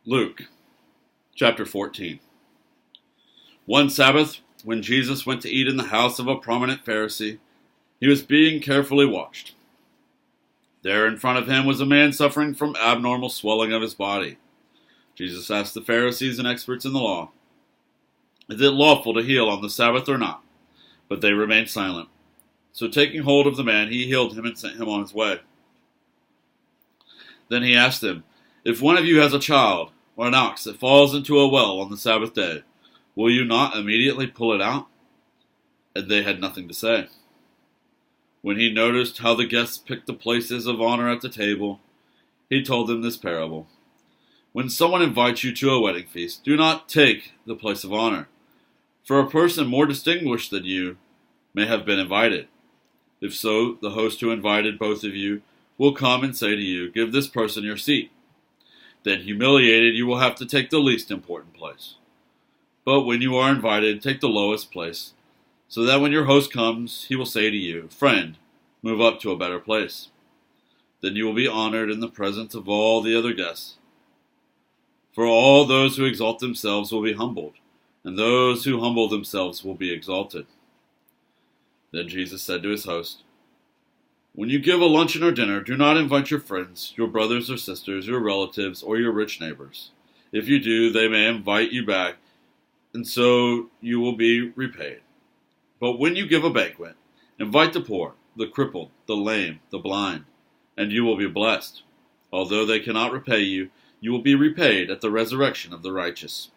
Luke chapter 14. One Sabbath, when Jesus went to eat in the house of a prominent Pharisee, he was being carefully watched. There in front of him was a man suffering from abnormal swelling of his body. Jesus asked the Pharisees and experts in the law, "Is it lawful to heal on the Sabbath or not?" But they remained silent. So taking hold of the man, he healed him and sent him on his way. Then he asked them, "If one of you has a child or an ox that falls into a well on the Sabbath day, will you not immediately pull it out?" And they had nothing to say. When he noticed how the guests picked the places of honor at the table, he told them this parable. When someone invites you to a wedding feast, do not take the place of honor, for a person more distinguished than you may have been invited. If so, the host who invited both of you will come and say to you, "Give this person your seat." Then, humiliated, you will have to take the least important place. But when you are invited, take the lowest place, so that when your host comes, he will say to you, "Friend, move up to a better place." Then you will be honored in the presence of all the other guests. For all those who exalt themselves will be humbled, and those who humble themselves will be exalted. Then Jesus said to his host, "When you give a luncheon or dinner, do not invite your friends, your brothers or sisters, your relatives, or your rich neighbors. If you do, they may invite you back, and so you will be repaid. But when you give a banquet, invite the poor, the crippled, the lame, the blind, and you will be blessed. Although they cannot repay you, you will be repaid at the resurrection of the righteous."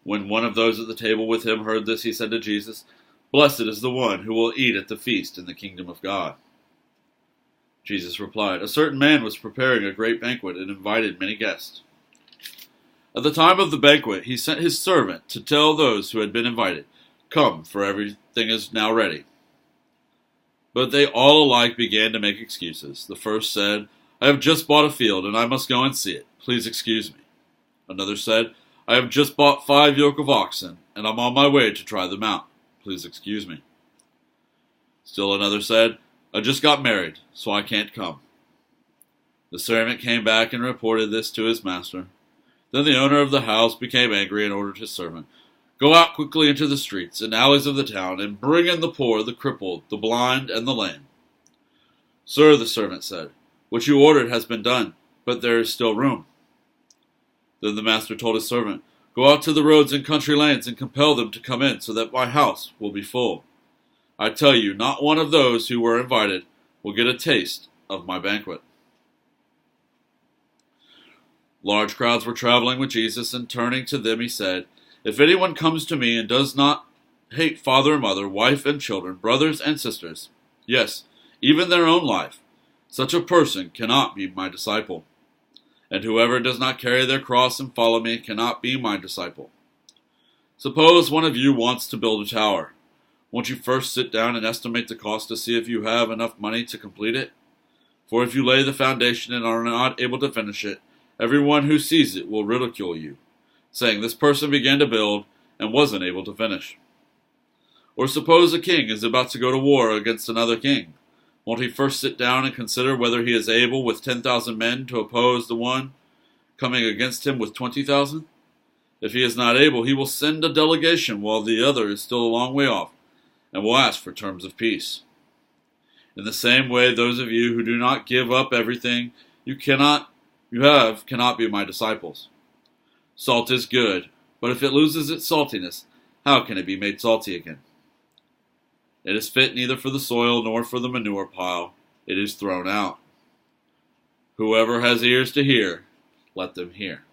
When one of those at the table with him heard this, he said to Jesus, "Blessed is the one who will eat at the feast in the kingdom of God." Jesus replied, "A certain man was preparing a great banquet and invited many guests. At the time of the banquet, he sent his servant to tell those who had been invited, 'Come, for everything is now ready.' But they all alike began to make excuses. The first said, 'I have just bought a field, and I must go and see it. Please excuse me.' Another said, 'I have just bought 5 yoke of oxen, and I'm on my way to try them out. Please excuse me.' Still another said, 'I just got married, so I can't come.' The servant came back and reported this to his master. Then the owner of the house became angry and ordered his servant, 'Go out quickly into the streets and alleys of the town, and bring in the poor, the crippled, the blind, and the lame.' 'Sir,' the servant said, 'what you ordered has been done, but there is still room.' Then the master told his servant, 'Go out to the roads and country lanes and compel them to come in, so that my house will be full. I tell you, not one of those who were invited will get a taste of my banquet.'" Large crowds were traveling with Jesus, and turning to them he said, "If anyone comes to me and does not hate father and mother, wife and children, brothers and sisters, yes, even their own life, such a person cannot be my disciple. And whoever does not carry their cross and follow me cannot be my disciple. Suppose one of you wants to build a tower. Won't you first sit down and estimate the cost to see if you have enough money to complete it? For if you lay the foundation and are not able to finish it, everyone who sees it will ridicule you, saying, 'This person began to build and wasn't able to finish.' Or suppose a king is about to go to war against another king. Won't he first sit down and consider whether he is able with 10,000 men to oppose the one coming against him with 20,000? If he is not able, he will send a delegation while the other is still a long way off, and will ask for terms of peace. In the same way, those of you who do not give up everything you cannot be my disciples. Salt is good, but if it loses its saltiness, how can it be made salty again? It is fit neither for the soil nor for the manure pile. It is thrown out. Whoever has ears to hear, let them hear."